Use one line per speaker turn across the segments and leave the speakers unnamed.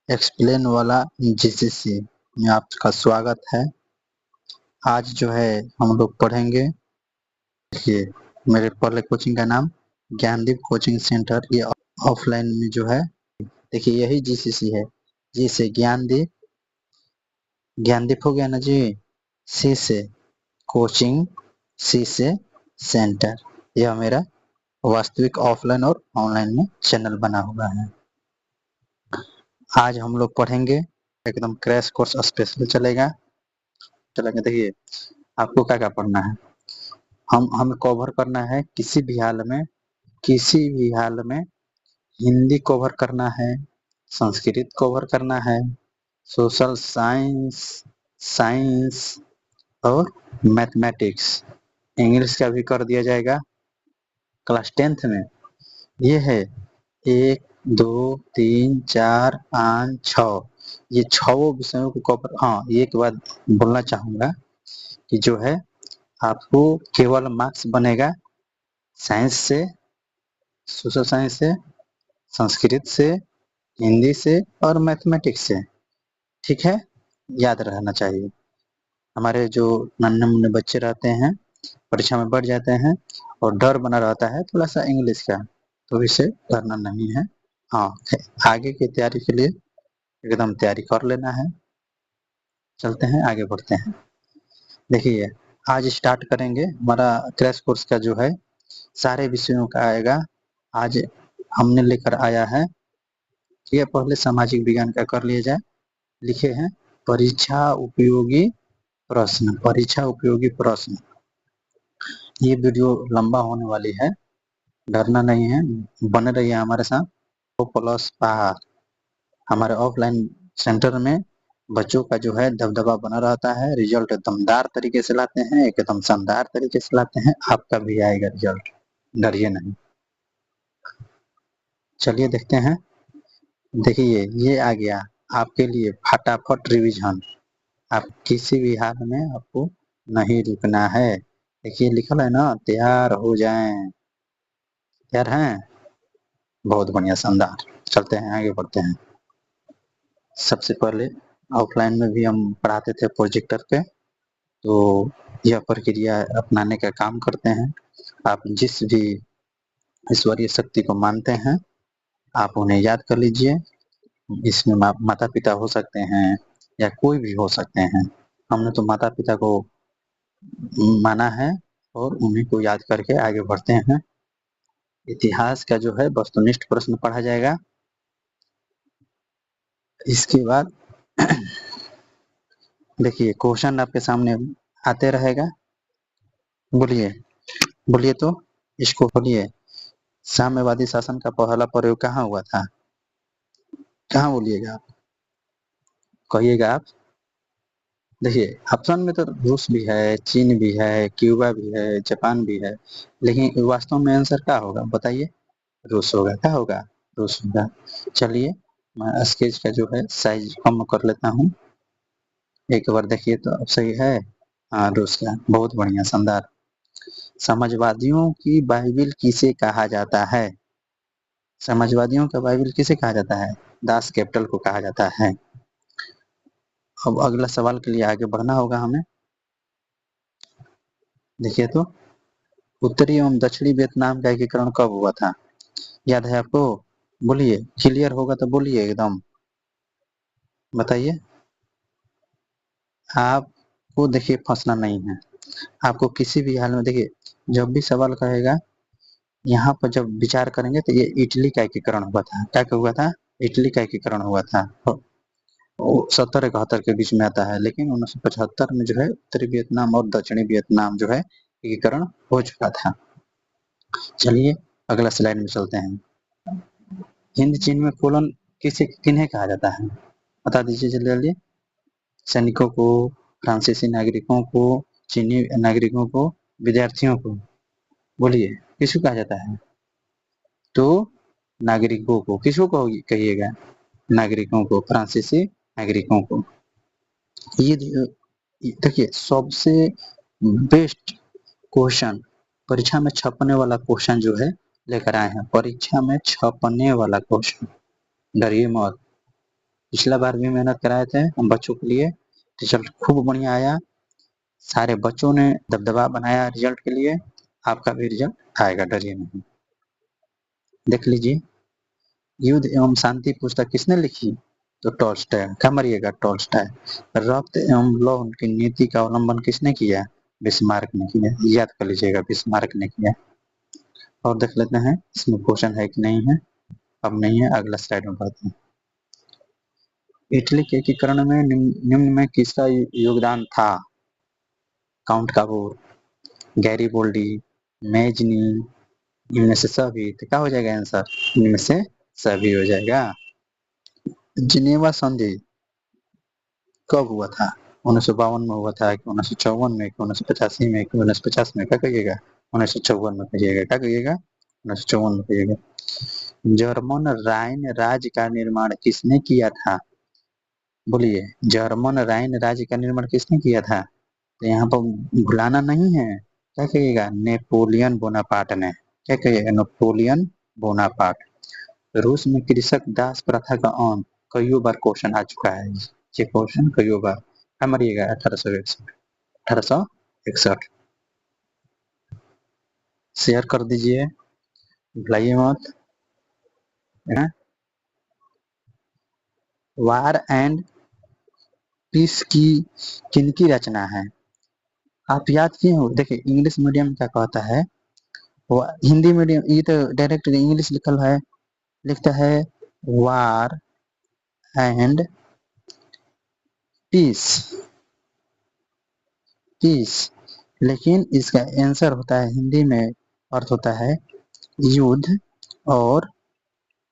Explain वाला GCC में आपका स्वागत है। आज जो है हम लोग पढ़ेंगे, देखिए मेरे पहले कोचिंग का नाम ज्ञानदीप कोचिंग सेंटर, ये ऑफलाइन में जो है देखिए यही जीसीसी है। जी से ज्ञानदीप, ज्ञानदीप हो गया ना जी। सी से कोचिंग, सी से सेंटर, यह मेरा वास्तविक ऑफलाइन और ऑनलाइन में चैनल बना हुआ है। आज हम लोग पढ़ेंगे, एकदम क्रैश कोर्स स्पेशल चलेगा। देखिए आपको क्या क्या पढ़ना है, हमें कवर करना है किसी भी हाल में, किसी भी हाल में हिंदी कवर करना है, संस्कृत कवर करना है, सोशल साइंस, साइंस और मैथमेटिक्स। इंग्लिश का भी कर दिया जाएगा क्लास 10th में। ये है 1 2 3 4 5 6, ये 6 विषयों को कवर। हाँ, एक बात बोलना चाहूँगा कि जो है आपको केवल मार्क्स बनेगा साइंस से, सोशल साइंस से, संस्कृत से, हिंदी से और मैथमेटिक्स से। ठीक है, याद रहना चाहिए। हमारे जो नन्हे मुन्ने बच्चे रहते हैं परीक्षा में बढ़ जाते हैं और डर बना रहता है थोड़ा सा इंग्लिश का, तो इसे डरना नहीं है। हाँ, आगे की तैयारी के लिए एकदम तैयारी कर लेना है। चलते हैं आगे बढ़ते हैं। देखिए आज स्टार्ट करेंगे हमारा क्रैश कोर्स का जो है सारे विषयों का आएगा। आज हमने लेकर आया है, ये पहले सामाजिक विज्ञान का कर लिया जाए। लिखे हैं परीक्षा उपयोगी प्रश्न, परीक्षा उपयोगी प्रश्न। ये वीडियो लंबा होने वाली है, डरना नहीं है, बने रहिए हमारे साथ। तो प्लस पार हमारे ऑफलाइन सेंटर में बच्चों का जो है दबदबा बना रहता है, रिजल्ट दमदार तरीके से लाते हैं, एकदम शानदार तरीके से लाते हैं। आपका भी आएगा रिजल्ट, डरिए नहीं। चलिए देखते हैं। देखिए ये आ गया आपके लिए फटाफट रिवीजन। आप किसी भी हाल में आपको नहीं रुकना है। देखिए लिखा है ना, तैयार हो जाएं। तैयार हैं? बहुत बढ़िया, शानदार। चलते हैं आगे बढ़ते हैं। सबसे पहले ऑफलाइन में भी हम पढ़ाते थे प्रोजेक्टर पे, तो यह प्रक्रिया अपनाने का काम करते हैं। आप जिस भी ईश्वरीय शक्ति को मानते हैं आप उन्हें याद कर लीजिए। इसमें माता पिता हो सकते हैं या कोई भी हो सकते हैं। हमने तो माता पिता को माना है और उन्हीं को याद करके आगे बढ़ते हैं। इतिहास का जो है वस्तुनिष्ठ प्रश्न पढ़ा जाएगा। इसके बाद देखिए क्वेश्चन आपके सामने आते रहेगा। बोलिए बोलिए, तो इसको बोलिए। साम्यवादी शासन का पहला प्रयोग कहाँ हुआ था? कहाँ बोलिएगा आप, कहिएगा आप। देखिए ऑप्शन में तो रूस भी है, चीन भी है, क्यूबा भी है, जापान भी है, लेकिन वास्तव में आंसर क्या होगा बताइए? रूस होगा। क्या होगा? रूस होगा। चलिए मैं स्केच का जो है साइज कम कर लेता हूँ, एक बार देखिए तो अब सही है। हाँ, रूस का। बहुत बढ़िया, शानदार। समाजवादियों की बाइबिल किसे कहा जाता है? समाजवादियों का बाइबिल किसे कहा जाता है? दास कैपिटल को कहा जाता है। अब अगला सवाल के लिए आगे बढ़ना होगा हमें। देखिए तो उत्तरी एवं दक्षिणी वियतनाम का एकीकरण कब हुआ था? याद है आपको? बोलिए, क्लियर होगा तो बोलिए एकदम, बताइए। आपको देखिए फंसना नहीं है, आपको किसी भी हाल में देखिए जब भी सवाल कहेगा यहाँ पर जब विचार करेंगे तो ये इटली का एकीकरण हुआ था। क्या हुआ था? इटली का एकीकरण हुआ था। 70-71 के बीच में आता है, लेकिन 1975 में जो है उत्तरी वियतनाम और दक्षिणी वियतनाम जो है एकीकरण हो चुका था। चलिए अगला स्लाइड में चलते हैं। हिंद चीन में कोलन किसे किन्हें कहा जाता है? बता दीजिए जल्दी जल्दी। सैनिकों को, फ्रांसीसी नागरिकों को, चीनी नागरिकों को, विद्यार्थियों को। बोलिए किसको कहा जाता है? तो नागरिकों को। किसको कहिएगा? नागरिकों को, फ्रांसीसी नागरिकों को। ये देखिए सबसे बेस्ट क्वेश्चन परीक्षा में छपने वाला क्वेश्चन जो है लेकर आए हैं। परीक्षा में छपने वाला क्वेश्चन, डरिए मत। पिछला बार भी मेहनत कराए थे हम बच्चों के लिए, रिजल्ट खूब बढ़िया आया, सारे बच्चों ने दबदबा बनाया रिजल्ट के लिए, आपका भी रिजल्ट आएगा, डरिए नहीं। देख लीजिए, युद्ध एवं शांति पुस्तक किसने लिखी? तो टॉल्स्टॉय। क्या मरिएगा? टॉल्स्टॉय। रक्त एवं लौह की नीति का अवलंबन किसने किया? बिस्मार्क ने किया, याद कर लीजिएगा, बिस्मार्क ने किया। और देख लेते हैं इसमें क्वेश्चन है कि नहीं है। अब नहीं है, अगला स्लाइड में बढ़ते हैं। इटली के एकीकरण में निम्न में किसका योगदान था? काउंट काबूर, गैरीबोल्डी, मेजनी, इनमें से सभी। तो क्या हो जाएगा आंसर? इनमें से सभी हो जाएगा। जिनेवा संधि कब हुआ था? 1952 में हुआ था कि 1954 में, 1985 में, 1950 में? क्या कहिएगा? 1954 में कहिएगा। क्या कहिएगा? 1954 में कहिएगा। जर्मन राइन राज्य का निर्माण किसने किया था? बोलिए, जर्मन राइन राज्य का निर्माण किसने किया था? तो यहाँ पर भुलाना नहीं है। क्या कहिएगा? नेपोलियन बोनापार्ट ने। क्या कहिएगा? Napoleon Bonaparte. रूस में कृषक दास प्रथा का अंत कई बार क्वेश्चन आ चुका है। ये क्वेश्चन कई बार। क्या मरिएगा? 1861। 1861। शेयर कर दीजिए, भुलाइए मत। वार एंड पीस की किनकी रचना है? आप याद किए हो? देखिए, इंग्लिश मीडियम क्या कहता है, वो हिंदी मीडियम ये तो डायरेक्ट इंग्लिश लिखल है, लिखता है वार एंड पीस, पीस। लेकिन इसका आंसर होता है हिंदी में, अर्थ होता है युद्ध और,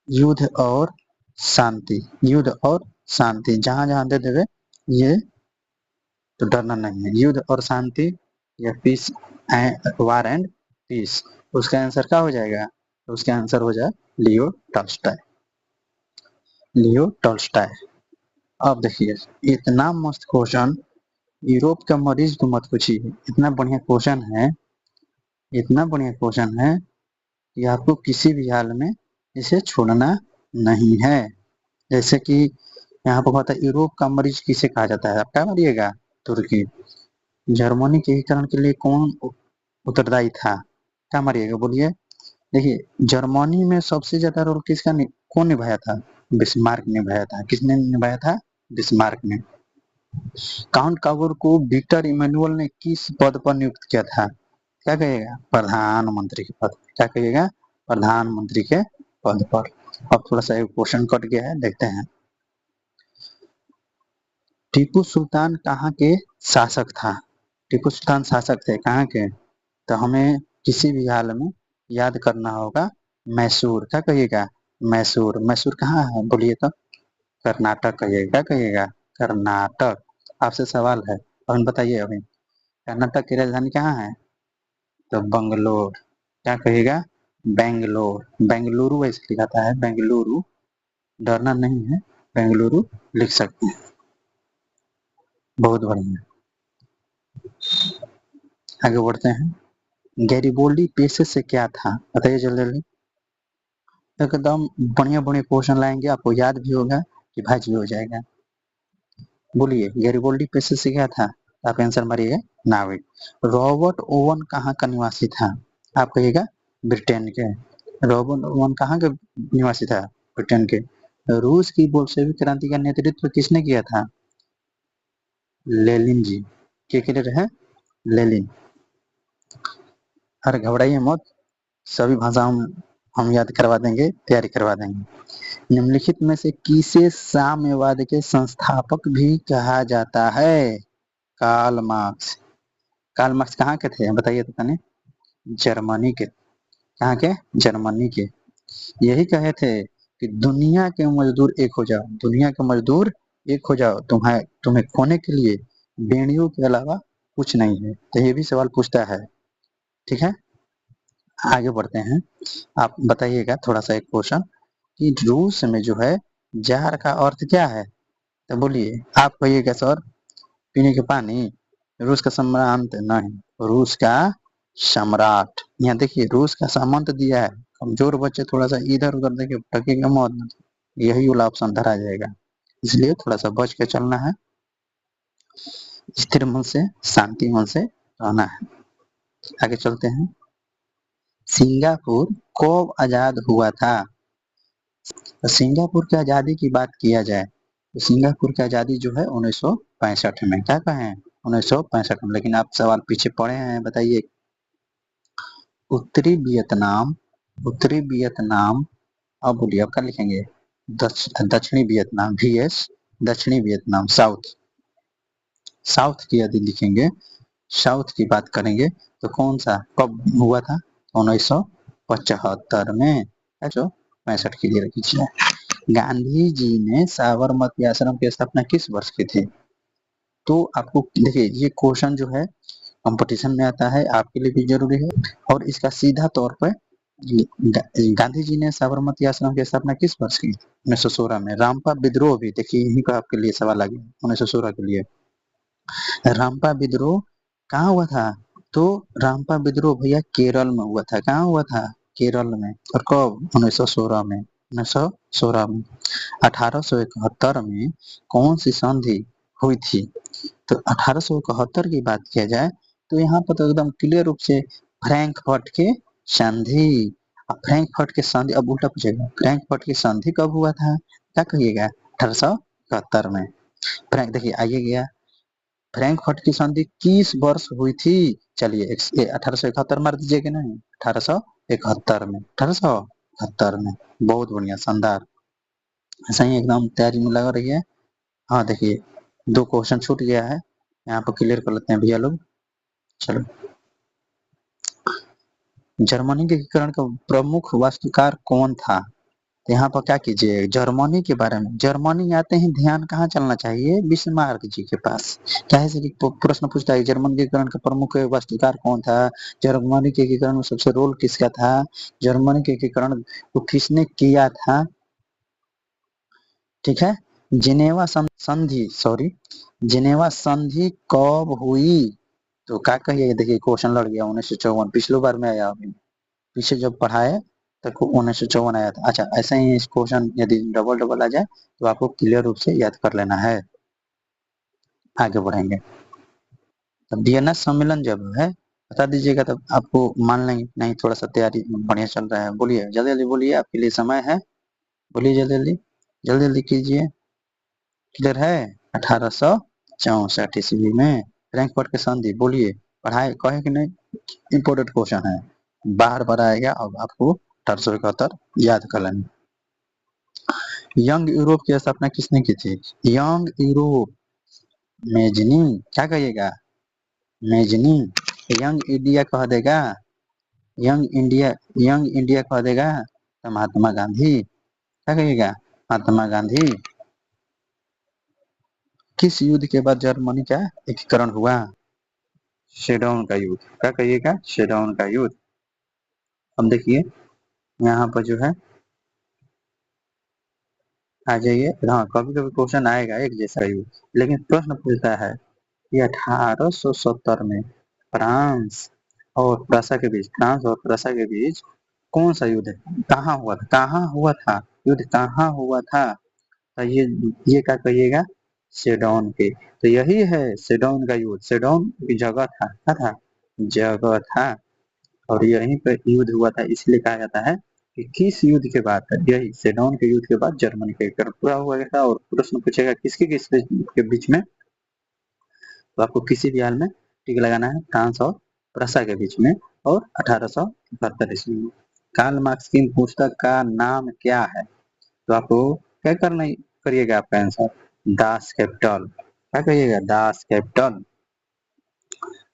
युद्ध और शांति। युद्ध और शांति, जहां जहां दे देवे ये तो डरना नहीं है। युद्ध और शांति या पीस, वार एंड पीस। उसका आंसर क्या हो जाएगा? तो उसका आंसर हो जाए लियो टॉल्स्टॉय। Leo Tolstoy. अब देखिए, इतना मस्त क्वेश्चन, यूरोप का मरीज तो मत पूछिए, इतना बढ़िया क्वेश्चन है, इतना बढ़िया क्वेश्चन है कि आपको किसी भी हाल में इसे छोड़ना नहीं है। जैसे कि यहाँ पर कहता है यूरोप का मरीज किसे कहा जाता है? आप क्या मारिएगा? तुर्की। जर्मनी के एकीकरण के लिए कौन उत्तरदायी था? क्या मारिएगा? बोलिए। देखिए, जर्मनी में सबसे ज्यादा रोल किसका कौन निभाया था? बिस्मार्क ने निभाया था। किसने निभाया था? बिस्मार्क ने। काउंट काबूर को विक्टर इमैनुअल ने किस पद पर नियुक्त किया था? क्या कहिएगा? प्रधानमंत्री के पद। क्या कहिएगा? प्रधानमंत्री के पद पर। अब थोड़ा सा क्वेश्चन कट गया है, देखते हैं। टीपू सुल्तान कहाँ के शासक था? टीपू सुल्तान शासक थे कहाँ के? तो हमें किसी भी हाल में याद करना होगा मैसूर। क्या कहिएगा? मैसूर। मैसूर कहाँ है? बोलिए तो। कर्नाटक कहिएगा। क्या कहिएगा? कर्नाटक। आपसे सवाल है, और बताइए अभी, कर्नाटक की राजधानी कहाँ है? तो बंगलोर। क्या कहिएगा? बेंगलोर। बेंगलुरु वैसे लिखाता है, बेंगलुरु, डरना नहीं है, बेंगलुरु लिख सकते हैं। बहुत बढ़िया, आगे बढ़ते हैं। गैरिबोल्डी पेशे से क्या था? बताइए जल्दी जल्दी। एकदम बढ़िया बढ़िया क्वेश्चन लाएंगे, आपको याद भी होगा कि भाजी हो जाएगा। बोलिए, गैरिबोल्डी पेशे से क्या था? आप आंसर मारिएगा नाविक। रॉबर्ट ओवन कहाँ का निवासी था? आप कहिएगा ब्रिटेन के। रॉबर्ट ओवन कहाँ के निवासी था? ब्रिटेन के। रूस की बोल्शेविक क्रांति का नेतृत्व किसने किया था? लेनिन जी। के लिए है? लेनिन। अरे घबराइए मत, सभी भाषाओं में हम याद करवा देंगे, तैयारी करवा देंगे। निम्नलिखित में से किसे साम्यवाद के संस्थापक भी कहा जाता है? Karl Marx. कार्ल मार्क्स कहाँ के थे बताइए तो कने? जर्मनी के। कहाँ के? जर्मनी के। यही कहे थे कि दुनिया के मजदूर एक हो जाओ, दुनिया के मजदूर एक हो जाओ, तुम्हें खोने के लिए बेड़ियों के अलावा कुछ नहीं है। तो ये भी सवाल पूछता है। ठीक है, आगे बढ़ते हैं। आप बताइएगा थोड़ा सा एक क्वेश्चन कि रूस में जो है जार का अर्थ क्या है? तो बोलिए, आप कहिएगा सर पीने के पानी। रूस का सम्रांत नहीं, रूस का सम्राट। यहाँ देखिए, रूस का सामंत दिया है। कमजोर बच्चे थोड़ा सा इधर उधर देखिए, भटकेगा मत, यही वाला ऑप्शन धरा जाएगा। इसलिए थोड़ा सा बच के चलना है, स्थिर मन से, शांति मन से रहना है। आगे चलते हैं। सिंगापुर कब आजाद हुआ था? तो सिंगापुर की आजादी की बात किया जाए तो सिंगापुर की आजादी जो है 1965 में, क्या कहें 1965 में। लेकिन आप सवाल पीछे पढ़े हैं, बताइए। उत्तरी वियतनाम, उत्तरी वियतनाम, अब बोलिए अब क्या लिखेंगे? दक्षिणी वियतनाम, VS दक्षिणी वियतनाम, साउथ, साउथ की यदि लिखेंगे, साउथ की बात करेंगे तो कौन सा कब हुआ था? 1975 में, 65 के लिए रखिए। गांधी जी ने साबरमती आश्रम की स्थापना किस वर्ष की थी? तो आपको देखिए, ये क्वेश्चन जो है कंपटीशन में आता है, आपके लिए भी जरूरी है। और इसका सीधा तौर पर गांधी जी ने साबरमती आश्रम की स्थापना किस वर्ष की? 1916 में। रामपा विद्रोह भी देखिए, यही का आपके लिए सवाल आ गया 1916 के लिए। रामपा विद्रोह कहाँ हुआ था? तो रामपा विद्रोह भैया केरल में हुआ था। कहाँ हुआ था? केरल में। और कब? 1916 में, 1916 में। 1871 में कौन सी संधि हुई थी? तो 1871 की बात किया जाए तो यहाँ पर तो एकदम क्लियर रूप से फ्रैंकफर्ट के संधि। अब फ्रैंकफर्ट के संधि, अब उल्टा पूछेगा, फ्रैंकफर्ट की संधि कब हुआ था? क्या कहिएगा? 1871 में। फ्रैंक देखिए आइए गया, फ्रैंकफर्ट की संधि किस वर्ष हुई थी? चलिए 1871 मार दीजिएगा नहीं, 1871 में, 1871 में। बहुत बढ़िया, शानदार, ऐसा ही एकदम तैयारी में लगा रही है। हाँ देखिए, 2 क्वेश्चन छूट गया है, यहाँ पर क्लियर कर लेते हैं भैया लोग। चलो, जर्मनी के एकीकरण का प्रमुख वास्तुकार कौन था? तो यहाँ पर क्या कीजिए, जर्मनी के बारे में, जर्मनी आते ही ध्यान कहाँ चलना चाहिए? बिस्मार्क जी के पास। क्या से प्रश्न पूछता है, जर्मनी के एकीकरण का प्रमुख वास्तुकार कौन था? जर्मनी के एकीकरण में सबसे रोल किसका था? जर्मनी के एकीकरण को किसने किया था? ठीक है। जिनेवा संधि, सॉरी, जिनेवा संधि कब हुई? तो क्या कहिए, देखिए क्वेश्चन लड़ गया 1954, पिछली बार में आया, अभी पीछे जब पढ़ाए तो 1954 आया था। अच्छा, ऐसे ही क्वेश्चन यदि डबल डबल आ जाए तो आपको क्लियर रूप से याद कर लेना है। आगे बढ़ेंगे, तब DNS सम्मेलन जब है बता दीजिएगा, तब आपको मान लेंगे नहीं थोड़ा सा तैयारी बढ़िया चल रहा है। बोलिए जल्दी जल्दी बोलिए, आपके लिए समय है, बोलिए जल्दी जल्दी, जल्दी जल्दी कीजिए। क्लियर है? 1864 ईस्वी में फ्रैंकफर्ट के संधि, बोलिए, पढ़ाए कहे कि नहीं? इंपोर्टेंट क्वेश्चन है, बार बार आएगा। अब आपको 1871 याद कर लेना। यंग यूरोप की स्थापना किसने की थी? यंग यूरोप, मेजनी, क्या कहिएगा? मेजनी। यंग इंडिया कह देगा, यंग इंडिया, यंग इंडिया कह देगा तो महात्मा गांधी, क्या कहिएगा? महात्मा गांधी। किस युद्ध के बाद जर्मनी का एकीकरण हुआ? शेडाउन का युद्ध, क्या कहिएगा? शेडाउन का युद्ध। अब देखिए यहाँ पर जो है, आ जाइए, हाँ कभी कभी क्वेश्चन आएगा एक जैसा युद्ध, लेकिन प्रश्न पूछता है कि 1870 में फ्रांस और प्रसा के बीच, फ्रांस और प्रसा के बीच कौन सा युद्ध कहाँ हुआ था? कहाँ हुआ था युद्ध, कहाँ हुआ था? तो ये क्या कहिएगा? सेडोन के। तो यही है सेडोन का युद्ध, सेडोन की जगह था, क्या था? जगह था। और यहीं पर युद्ध हुआ था, इसलिए कहा जाता है कि किस युद्ध के बाद, यही सेडोन के युद्ध के बाद जर्मनी का एकीकरण पूरा हुआ था। और प्रश्न पूछेगा किसके किस के बीच में, तो आपको किसी भी हाल में टिक लगाना है, फ्रांस और प्रसा के बीच में, और 1871 ईस्वी में। कार्ल मार्क्स की पुस्तक का नाम क्या है? तो आपको क्या करना करिएगा, आपका आंसर दास कैपिटल, क्या कहिएगा? Das Kapital.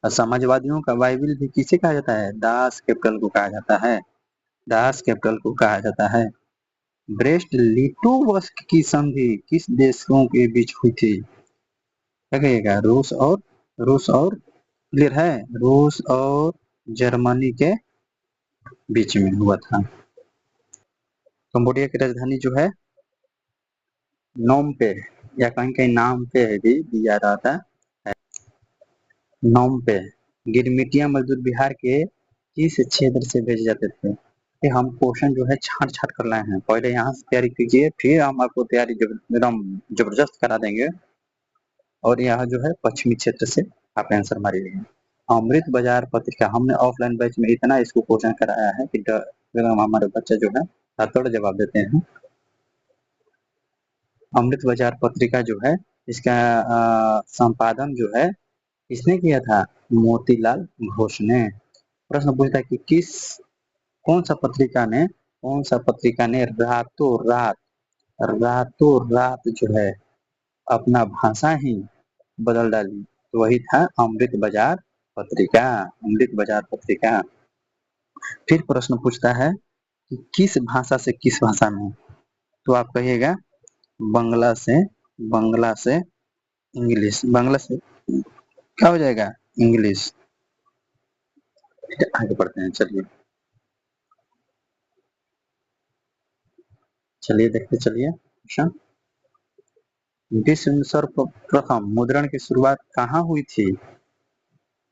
और समाजवादियों का बाइबिल भी किसे कहा जाता है? दास कैपिटल को कहा जाता है, दास कैपिटल को कहा जाता है। ब्रेस्ट लिटोवस्क की संधि किस देशों के बीच हुई थी? क्या कहिएगा? रूस और क्लियर है, रूस और जर्मनी के बीच में हुआ था। कंबोडिया की राजधानी जो है नोम पे, या कहीं कहीं नाम पे है भी दिया रहता है, नोम पे। गिरमिटिया मजदूर बिहार के किस क्षेत्र से भेजे जाते थे? कि हम क्वेश्चन जो है छांट छांट कर लाए हैं। पहले यहाँ से तैयारी कीजिए, फिर हम आपको तैयारी एकदम जबरदस्त करा देंगे। और यहाँ जो है पश्चिमी क्षेत्र से आप आंसर मारिएगा। अमृत बाजार पत्रिका हमने ऑफलाइन बैच में इतना इसको क्वेश्चन कराया है कि एकदम हमारे बच्चे जो है तड़ जवाब देते हैं। अमृत बाजार पत्रिका जो है इसका संपादन जो है किसने किया था? मोतीलाल घोष ने। प्रश्न पूछता है कि कौन सा पत्रिका ने रातों रात जो है अपना भाषा ही बदल डाली? तो वही था अमृत बाजार पत्रिका। फिर प्रश्न पूछता है कि किस भाषा से किस भाषा में? तो आप कहिएगा बांग्ला से इंग्लिश। बांग्ला से क्या हो जाएगा? इंग्लिश। आगे बढ़ते हैं, चलिए देखते चलिए क्वेश्चन। विश्व में सर्वप्रथम मुद्रण की शुरुआत कहाँ हुई थी?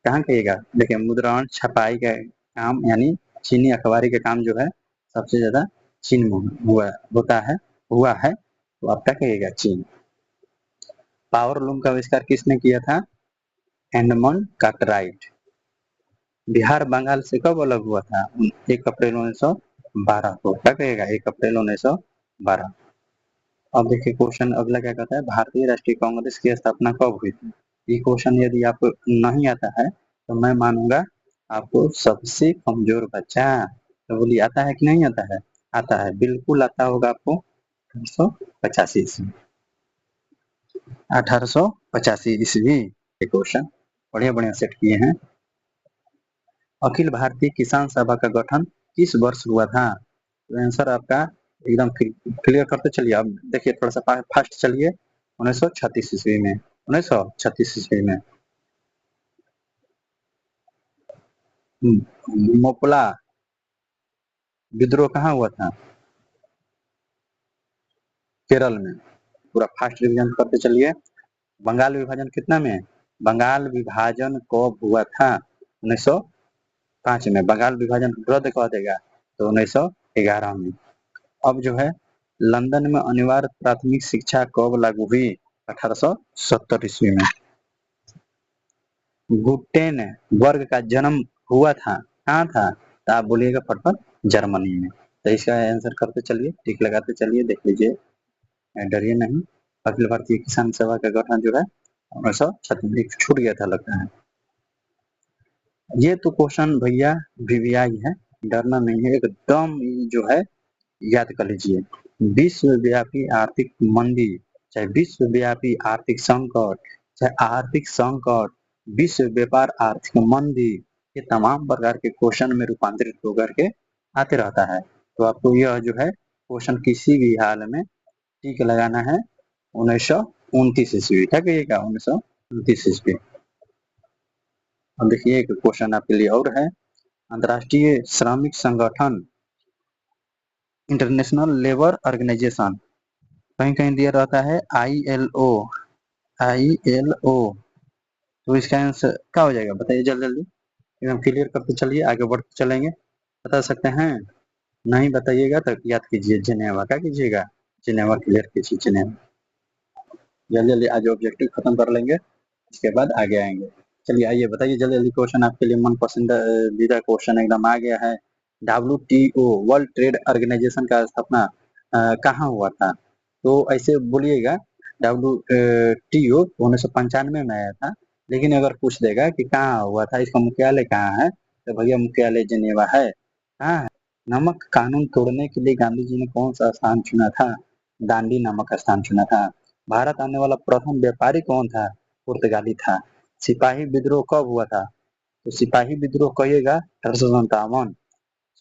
कहाँ कहिएगा? देखिए मुद्रण छपाई का काम यानी चीनी अखबारी का काम जो है सबसे ज्यादा चीन में हुआ है, तो आप क्या कहिएगा? चीन। पावर लूम का आविष्कार किसने किया था? Edmund Cartwright. बिहार बंगाल से कब अलग हुआ था? 1 अप्रैल 1912 को। क्या कहेगा? 1 अप्रैल 1912। अब देखिए क्वेश्चन अगला क्या कहता है, भारतीय राष्ट्रीय कांग्रेस की स्थापना कब हुई थी? ये क्वेश्चन यदि आपको नहीं आता है तो मैं मानूंगा आपको सबसे कमजोर बच्चा। तो बोलिए आता है कि नहीं आता है? आता है, बिल्कुल आता होगा आपको। 1885 ईस्वी। 1885 ईस्वी ये क्वेश्चन बढ़िया बढ़िया सेट किए हैं। अखिल भारतीय किसान सभा का गठन किस वर्ष हुआ था? तो आंसर आपका एकदम क्लियर करते चलिए। अब देखिए थोड़ा सा फास्ट चलिए। 1936 ईस्वी में। 1936 ईस्वी में। मोपला विद्रोह कहाँ हुआ था? केरल में। पूरा फास्ट रिवीजन करते चलिए। बंगाल विभाजन कितना में? बंगाल विभाजन कब हुआ था? 1905 में। बंगाल विभाजन रद्द कर देगा तो 1911 में। अब जो है लंदन में अनिवार्य प्राथमिक शिक्षा कब लागू हुई? 1870 ईस्वी में। गुटेनबर्ग का जन्म हुआ था कहाँ था? तो आप बोलिएगा फटफट जर्मनी में। तो इसका आंसर करते चलिए, टिक लगाते चलिए, देख लीजिए, डरिए नहीं। अखिल भारतीय किसान सभा का गठन जो है 1936 छूट गया था लगता है। ये तो क्वेश्चन भैया वीवीआई है, डरना नहीं है, एकदम जो है याद कर लीजिए। विश्वव्यापी आर्थिक मंदी, चाहे विश्वव्यापी आर्थिक संकट, विश्व व्यापार आर्थिक मंदी, ये तमाम प्रकार के क्वेश्चन में रूपांतरित होकर के आते रहता है। तो आपको यह जो है क्वेश्चन किसी भी हाल में टिक लगाना है। 1929 ईस्वी। क्या कहिएगा? 1929 ईस्वी। अब देखिए एक क्वेश्चन आपके लिए और है। अंतर्राष्ट्रीय श्रमिक संगठन इंटरनेशनल लेबर ऑर्गेनाइजेशन कहीं कहीं दिया रहता है ILO। तो इसका आंसर क्या हो जाएगा? बताइए जल्दी जल्दी, एकदम क्लियर करते चलिए, आगे बढ़ते चलेंगे। बता सकते हैं? नहीं बताइएगा तो याद कीजिए जिनेवा। क्या कीजिएगा? जिनेवा क्लियर कीजिए, जिनेवा। जल्दी जल्दी आज ऑब्जेक्टिव खत्म कर लेंगे, इसके बाद आगे आएंगे। चलिए आइए बताइए जल्दी जल्दी क्वेश्चन आपके लिए मन पसंदीदा क्वेश्चन एकदम आ गया है। WTO वर्ल्ड ट्रेड ऑर्गेनाइजेशन का स्थापना कहाँ हुआ था? तो ऐसे बोलिएगा WTO 1995 में आया था। लेकिन अगर पूछ देगा कि कहाँ हुआ था, इसका मुख्यालय कहाँ है, तो भैया मुख्यालय जिनेवा है। कहाँ है? नमक कानून तोड़ने के लिए गांधी जी ने कौन सा स्थान चुना था? दांडी नामक स्थान चुना था। भारत आने वाला प्रथम व्यापारी कौन था? पुर्तगाली था। सिपाही विद्रोह कब हुआ था? तो सिपाही विद्रोह कहिएगा 1857।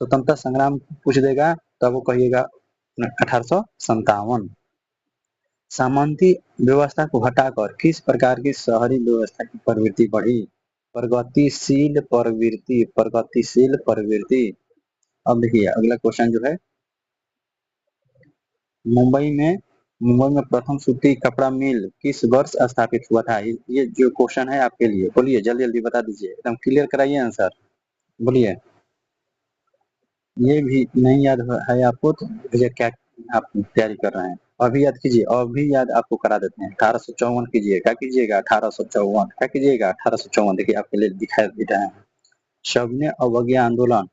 स्वतंत्रता संग्राम पूछ देगा तब वो कहिएगा 1857। सामंती व्यवस्था को हटाकर किस प्रकार की शहरी व्यवस्था की प्रवृत्ति बढ़ी? प्रगतिशील प्रवृत्ति। अब देखिए अगला क्वेश्चन जो है, मुंबई में प्रथम सूती कपड़ा मिल किस वर्ष स्थापित हुआ था? ये जो क्वेश्चन है आपके लिए, बोलिए जल्दी जल्दी बता दीजिए, एकदम क्लियर कराइए आंसर, बोलिए। ये भी नहीं याद है आपको तो भैया क्या आप तैयारी कर रहे हैं? अभी याद कीजिए, अभी याद आपको करा देते हैं। 1854 कीजिए, क्या कीजिएगा? 1854 क्या कीजिएगा? 1854 देखिए आपके लिए दिखाई दे रहा है। सविनय अवज्ञा आंदोलन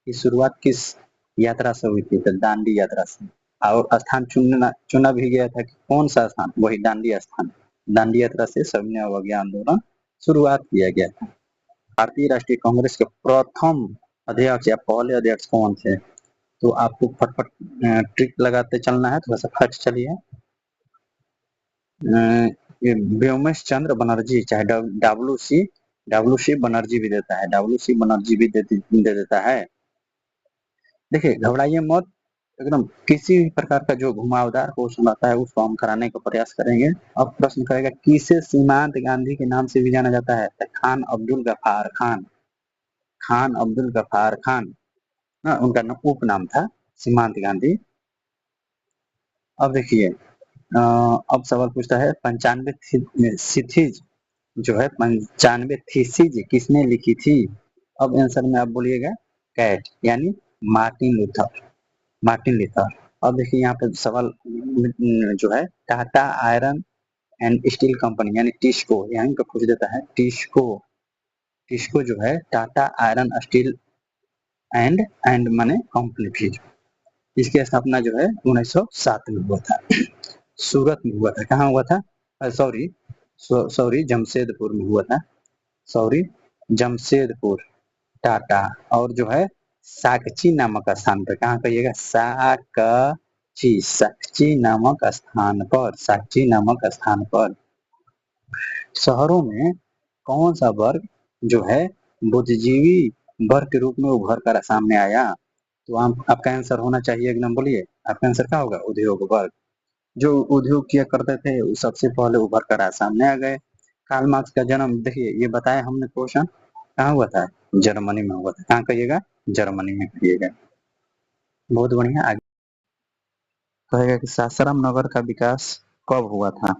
की शुरुआत किस यात्रा से हुई थी? तो दांडी यात्रा से। और स्थान चुना भी गया था कि कौन सा स्थान? वही दांडी स्थान। दांडी यात्रा से सविनय अवज्ञा आंदोलन शुरुआत किया गया था। भारतीय राष्ट्रीय कांग्रेस के प्रथम अध्यक्ष या पहले अध्यक्ष कौन थे? तो आपको फटफट ट्रिक लगाते चलना है, थोड़ा सा फट चलिए। ये व्योमेश चंद्र बनर्जी, चाहे डब्ल्यू सी बनर्जी भी देता है, डब्ल्यू सी बनर्जी भी दे देता है। देखिए घबराइए मत, एकदम किसी भी प्रकार का जो घुमावदार क्वेश्चन आता है उसको हम कराने का प्रयास करेंगे। अब प्रश्न करेगा किसे सीमांत गांधी के नाम से भी जाना जाता है? तो खान अब्दुल गफार खान, खान अब्दुल गफार खान ना, उनका उपनाम था सीमांत गांधी। अब देखिए अब सवाल पूछता है 95 सिथीज जो है 95 थीसिस किसने लिखी थी? अब आंसर में आप बोलिएगा कैट, यानी मार्टिन लूथर, मार्टिन लूथर। अब देखिए यहाँ पे सवाल जो है Tata iron and steel company यानी टिस्को, यहाँ पे पूछ देता है टिस्को, टिस्को जो है टाटा आयरन स्टील एंड माने कंपनी फिर, इसकी स्थापना जो है 1907 में हुआ था। सूरत में हुआ था। कहाँ हुआ था? सॉरी सॉरी जमशेदपुर में हुआ था। सॉरी जमशेदपुर। टाटा और जो है साकची नामक स्थान पर, कहाँ कहिएगा? साकची, साकची नामक स्थान पर, साकची नामक स्थान पर। शहरों में कौन सा वर्ग जो है बुद्धिजीवी वर्ग के रूप में उभर कर सामने आया? तो आपका आंसर होना चाहिए एकदम, बोलिए आपका आंसर क्या होगा? उद्योग वर्ग। जो उद्योग किया करते थे वो सबसे पहले उभर कर सामने आ गए। कार्ल मार्क्स का जन्म देखिए ये बताया हमने क्वेश्चन, कहाँ हुआ था? जर्मनी में हुआ था। कहाँ कहिएगा? जर्मनी में कहिएगा। बहुत बढ़िया। आगे कहेगा कि सासाराम नगर का विकास कब हुआ था?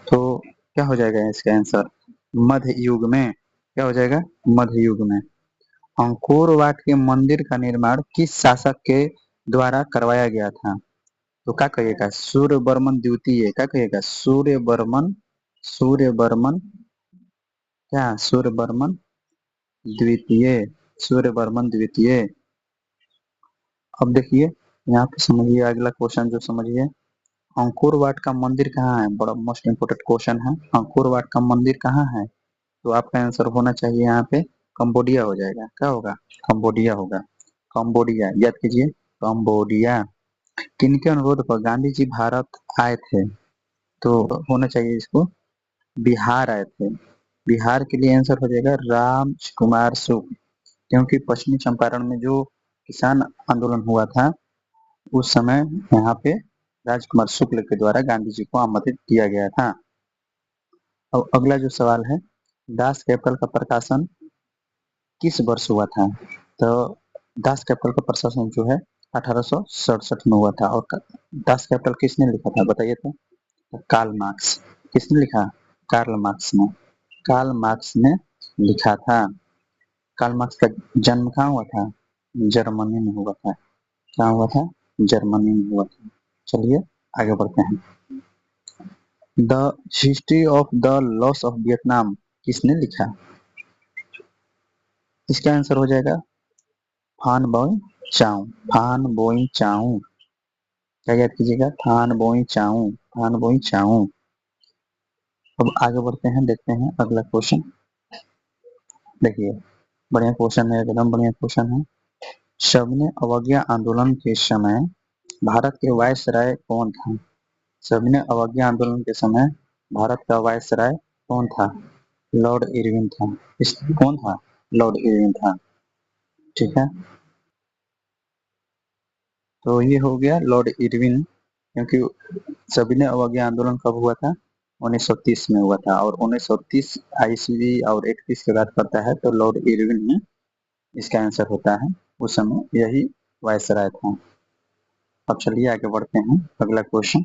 तो क्या हो जाएगा इसका आंसर? मध्य युग में। क्या हो जाएगा? मध्य युग में। अंकोर वाट के मंदिर का निर्माण किस शासक के द्वारा करवाया गया था? तो क्या कहिएगा? सूर्यवर्मन द्वितीय। क्या कहिएगा? सूर्यवर्मन, सूर्यवर्मन क्या? सूर्यवर्मन द्वितीय, सूर्यवर्मन द्वितीय। अब देखिए यहाँ पे समझिए अगला क्वेश्चन जो समझिए, अंकोर वाट का मंदिर कहाँ है? बड़ा मोस्ट इम्पोर्टेंट क्वेश्चन है। अंकोर वाट का मंदिर कहाँ है? तो आपका आंसर होना चाहिए यहाँ पे कंबोडिया हो जाएगा। क्या होगा? कंबोडिया होगा। कंबोडिया याद कीजिए, कंबोडिया। किनके अनुरोध पर गांधी जी भारत आए थे? तो होना चाहिए इसको बिहार आए थे। बिहार के लिए आंसर हो जाएगा राम कुमार शुक्ल, क्योंकि पश्चिमी चंपारण में जो किसान आंदोलन हुआ था उस समय यहाँ पे राजकुमार शुक्ल के द्वारा गांधी जी को आमंत्रित किया गया था। अब अगला जो सवाल है, दास कैपिटल का प्रकाशन किस वर्ष हुआ था? तो दास कैपिटल का प्रकाशन जो है 1867 में हुआ था। और दास कैपिटल किसने लिखा था बताइए तो? Karl Marx. किसने लिखा? कार्ल मार्क्स ने, कार्ल मार्क्स ने लिखा था। कार्ल मार्क्स का जन्म कहाँ हुआ था? जर्मनी में हुआ था। कहाँ हुआ था? जर्मनी में हुआ था। चलिए आगे बढ़ते हैं। The history of the loss of Vietnam किसने लिखा? इसका आंसर हो जाएगा फान बोई चाउ, फान बोई चाउ। क्या याद कीजिएगा? फान बोई चाउ, फान बोई चाउ। अब आगे बढ़ते हैं, देखते हैं अगला क्वेश्चन। देखिए बढ़िया क्वेश्चन है, एकदम बढ़िया क्वेश्चन है। सविनय अवज्ञा आंदोलन के समय भारत के वायसराय कौन था? सविनय अवज्ञा आंदोलन के समय भारत का वायसराय कौन था? लॉर्ड इरविन था। इस कौन था? लॉर्ड इरविन था। ठीक है, तो ये हो गया लॉर्ड इरविन, क्योंकि सविनय अवज्ञा आंदोलन कब हुआ था? 1930 में हुआ था। और 1930 ईस्वी और 31 की बात करता है तो लॉर्ड इरविन ही इसका आंसर होता है। उस समय यही वायसराय था। अब चलिए आगे बढ़ते हैं, अगला क्वेश्चन।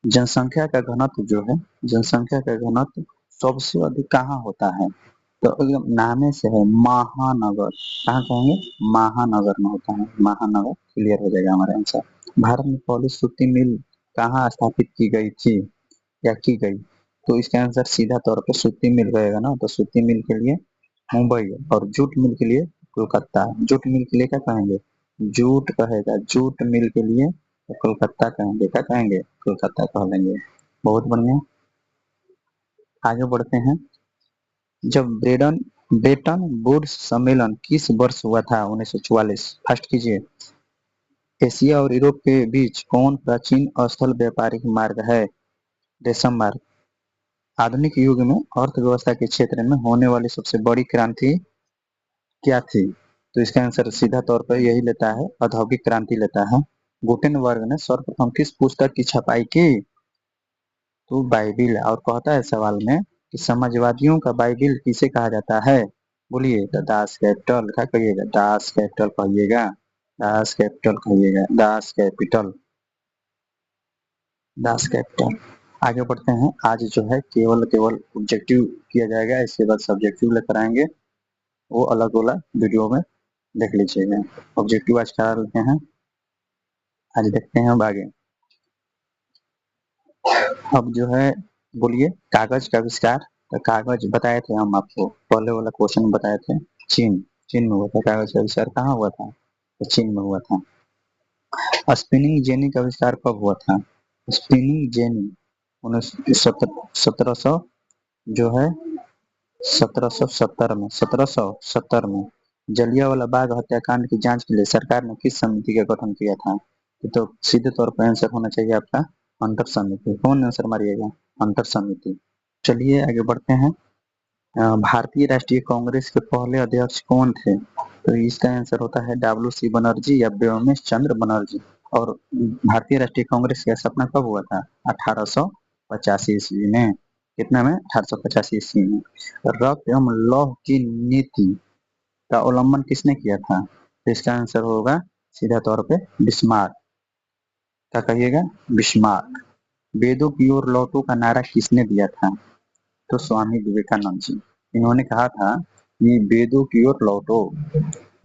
जनसंख्या का घनत्व जो है, जनसंख्या का घनत्व सबसे अधिक कहाँ होता है? तो एकदम नामे से है महानगर, कहाँ कहेंगे, महानगर में होता है, महानगर। क्लियर हो जाएगा हमारा आंसर। भारत में पहली सूती मिल कहाँ स्थापित की गई थी या की गई? तो इसका आंसर सीधा तौर पे सूती मिल रहेगा ना, तो सूती मिल के लिए मुंबई, और जूट मिल के लिए कोलकाता। जूट मिल के लिए क्या कहेंगे, जूट कहेगा, जूट मिल के लिए तो कोलकाता कहेंगे, क्या कहेंगे, कोलकाता कह लेंगे। बहुत बढ़िया, आगे बढ़ते हैं। जब ब्रेटन वुड्स सम्मेलन किस वर्ष हुआ था? 1944। फर्स्ट कीजिए। एशिया और यूरोप के बीच कौन प्राचीन स्थल व्यापारिक मार्ग है? रेशम मार्ग। आधुनिक युग में अर्थव्यवस्था के क्षेत्र में होने वाली सबसे बड़ी क्रांति क्या थी? तो इसका आंसर सीधा तौर पर यही लेता है, औद्योगिक क्रांति लेता है। गुटेनबर्ग ने सर्वप्रथम किस पुस्तक की छपाई की? तो बाइबिल। और कहता है सवाल में कि समाजवादियों का बाइबिल किसे कहा जाता है? बोलिए, द दास कैपिटल। क्या कहिएगा, दास कैपिटल कहिएगा, दास कैपिटल कहिएगा, दास कैपिटल, दास कैपिटल। आगे बढ़ते हैं। आज जो है केवल केवल ऑब्जेक्टिव किया जाएगा, इसके बाद सब्जेक्टिव लेकर आएंगे, वो अलग वाला वीडियो में देख लीजिएगा। ऑब्जेक्टिव आज करा लेते हैं, आज देखते हैं अब आगे। अब जो है, बोलिए, कागज का आविष्कार। तो कागज बताए थे हम आपको, पहले वाला क्वेश्चन में बताए थे, चीन, चीन में हुआ था। कागज का आविष्कार कहाँ हुआ था? तो चीन में हुआ था। स्पिनिंग जेनी का आविष्कार कब हुआ था? स्पिनिंग जेनी 1700 जो है 1770 में, 1770 में। जलियांवाला बाग हत्याकांड की जांच के लिए सरकार ने किस समिति का गठन किया था? ये तो सीधे तौर पर आंसर होना चाहिए आपका अंतर समिति। कौन आंसर मारिएगा? अंतर समिति। चलिए आगे बढ़ते हैं। भारतीय राष्ट्रीय कांग्रेस के पहले अध्यक्ष कौन थे? तो इसका आंसर होता है डब्ल्यू.सी. बनर्जी या व्योमेश चंद्र बनर्जी। और भारतीय राष्ट्रीय कांग्रेस का स्थापना कब हुआ था? 1885 ईस्वी में। कितना में? 1885 ईस्वी में। रक्त एवं लौह की नीति का उल्लंघन किसने किया था? तो इसका आंसर होगा सीधा तौर पे बिस्मार्क। क्या कहिएगा? बिस्मार्क। वेदों की ओर लौटो का नारा किसने दिया था? तो स्वामी विवेकानंद जी। इन्होंने कहा था कि वेदों की ओर लौटो।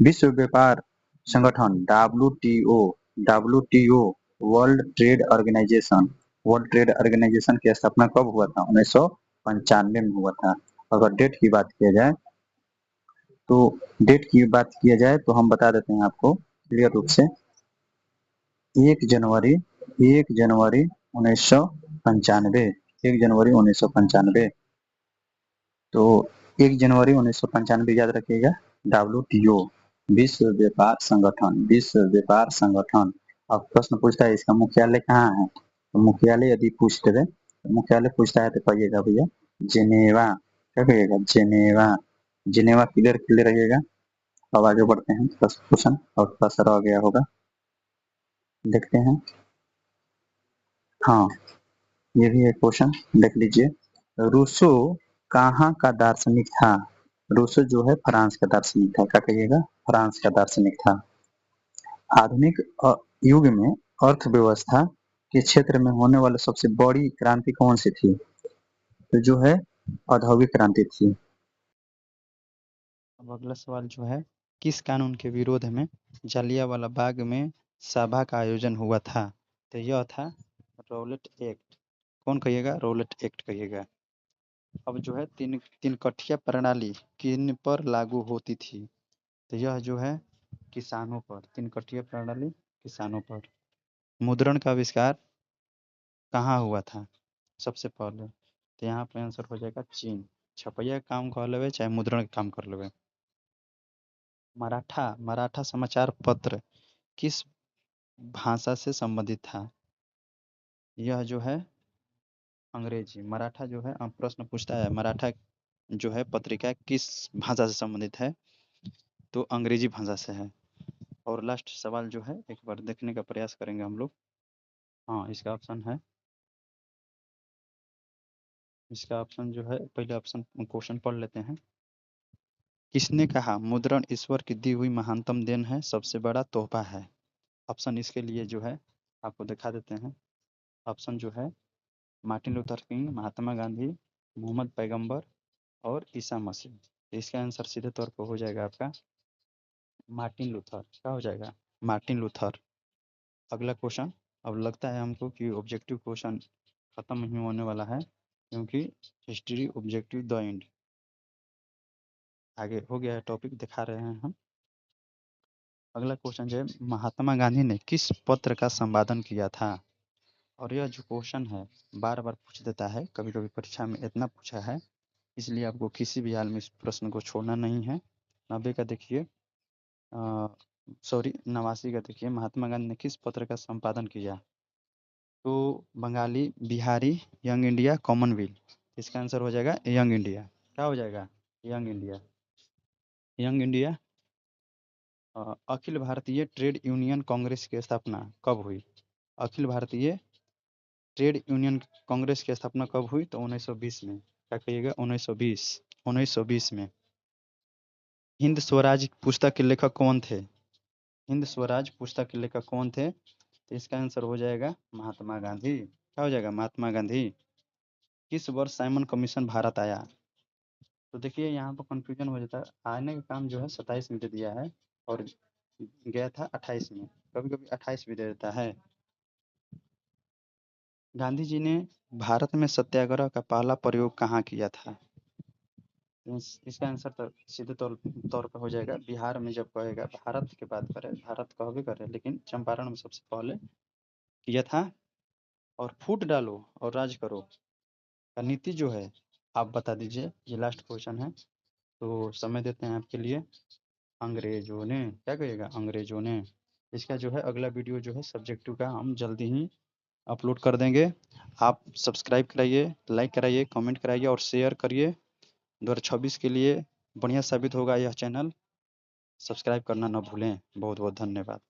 विश्व व्यापार संगठन WTO, WTO World Trade Organization, World Trade Organization की स्थापना कब हुआ था? 1995 में हुआ था। अगर डेट की बात किया जाए, तो डेट की बात किया जाए तो हम बता देते हैं आपको क्लियर रूप से। 1 जनवरी, 1 जनवरी 1995, 1 जनवरी 1995। तो 1 जनवरी 1995 याद रखिएगा। डब्ल्यूटीओ विश्व व्यापार संगठन, विश्व व्यापार संगठन। अब प्रश्न पूछता है इसका मुख्यालय कहाँ है? तो मुख्यालय यदि पूछते हुए, तो मुख्यालय पूछता है तो कहिएगा भैया जेनेवा। क्या कहिएगा? जेनेवा। जिनेवा क्लियर क्लियर रहिएगा। अब आगे बढ़ते हैं, क्वेश्चन और थोड़ा सा रह गया होगा, देखते हैं। हाँ, ये भी है क्वेश्चन, देख लीजिए। रूसो कहाँ का दार्शनिक था? रूसो जो है फ्रांस का दार्शनिक था। क्या कहिएगा? फ्रांस का दार्शनिक था। आधुनिक युग में अर्थव्यवस्था के क्षेत्र में होने वाली सबसे बड़ी क्रांति कौन सी थी? तो जो है औद्योगिक क्रांति थी।
अब अगला सवाल जो है, किस कानून के विरोध में जलियांवाला बाग में सभा का आयोजन हुआ था? तो यह था रौलट एक्ट। कौन कहिएगा? रौलट एक्ट कहिएगा। अब जो है तीन कठिया प्रणाली किन पर लागू होती थी? तो यह जो है किसानों पर, तीन कठिया प्रणाली किसानों पर। मुद्रण का आविष्कार कहाँ हुआ था सबसे पहले? तो यहाँ पे आंसर हो जाएगा चीन। छपैया का काम कर लेवे चाहे मुद्रण का काम कर लेवे। मराठा मराठा समाचार पत्र किस भाषा से संबंधित था? यह जो है अंग्रेजी। मराठा जो है प्रश्न पूछता है मराठा जो है पत्रिका किस भाषा से संबंधित है? तो अंग्रेजी भाषा से है। और लास्ट सवाल जो है एक बार देखने का प्रयास करेंगे हम लोग। हाँ, इसका ऑप्शन जो है, पहले ऑप्शन क्वेश्चन पढ़ लेते हैं। किसने कहा मुद्रण ईश्वर की दी हुई महानतम देन है, सबसे बड़ा तोहफा है? ऑप्शन इसके लिए जो है आपको दिखा देते हैं। ऑप्शन जो है Martin Luther king, Mahatma Gandhi, Mohammad पैगंबर और ईसा मसीह। तो इसका आंसर सीधे तौर पर हो जाएगा आपका मार्टिन लूथर। क्या हो जाएगा? Martin Luther. अगला क्वेश्चन। अब लगता है हमको कि ऑब्जेक्टिव क्वेश्चन खत्म नहीं होने वाला है, क्योंकि हिस्ट्री ऑब्जेक्टिव द एंड आगे हो गया है, टॉपिक दिखा रहे हैं हम। अगला क्वेश्चन जो है, महात्मा गांधी ने किस पत्र का संपादन किया था? और यह जो क्वेश्चन है बार बार पूछ देता है, कभी कभी परीक्षा में इतना पूछा है, इसलिए आपको किसी भी हाल में इस प्रश्न को छोड़ना नहीं है। 90 का देखिए, सॉरी 89 का देखिए, महात्मा गांधी ने किस पत्र का संपादन किया? तो Bengali, Bihari, young India, Commonwealth. इसका आंसर हो जाएगा यंग इंडिया। क्या हो जाएगा? Young India. Young India. Akhil Bharatiya trade union Congress की स्थापना कब हुई? अखिल भारतीय ट्रेड यूनियन कांग्रेस की स्थापना कब हुई? तो 1920 में। क्या कहिएगा? 1920। 1920 में। हिंद स्वराज पुस्तक के लेखक कौन थे? हिंद स्वराज पुस्तक के लेखक कौन थे? तो इसका आंसर हो जाएगा महात्मा गांधी। क्या हो जाएगा? महात्मा गांधी। किस वर्ष साइमन कमीशन भारत आया? तो देखिए यहाँ पर कंफ्यूजन हो जाता है, आने का काम जो है 27 में दे दिया है और गया था 28 में, कभी कभी 28 भी दे देता है। गांधी जी ने भारत में सत्याग्रह का पहला प्रयोग कहाँ किया था? इसका आंसर तो सीधे तौर पर हो जाएगा बिहार में। जब कहेगा भारत की बात करें, भारत कहबे करे, लेकिन चंपारण में सबसे पहले किया था। और फूट डालो और राज करो का नीति जो है आप बता दीजिए। ये लास्ट क्वेश्चन है, तो समय देते हैं आपके लिए। अंग्रेजों ने। क्या कहिएगा? अंग्रेजों ने। इसका जो है अगला वीडियो जो है सब्जेक्टिव का हम जल्दी ही अपलोड कर देंगे। आप सब्सक्राइब कराइए, लाइक कराइए, कमेंट कराइए और शेयर करिए। 2026 के लिए बढ़िया साबित होगा यह चैनल। सब्सक्राइब करना न भूलें। बहुत बहुत धन्यवाद।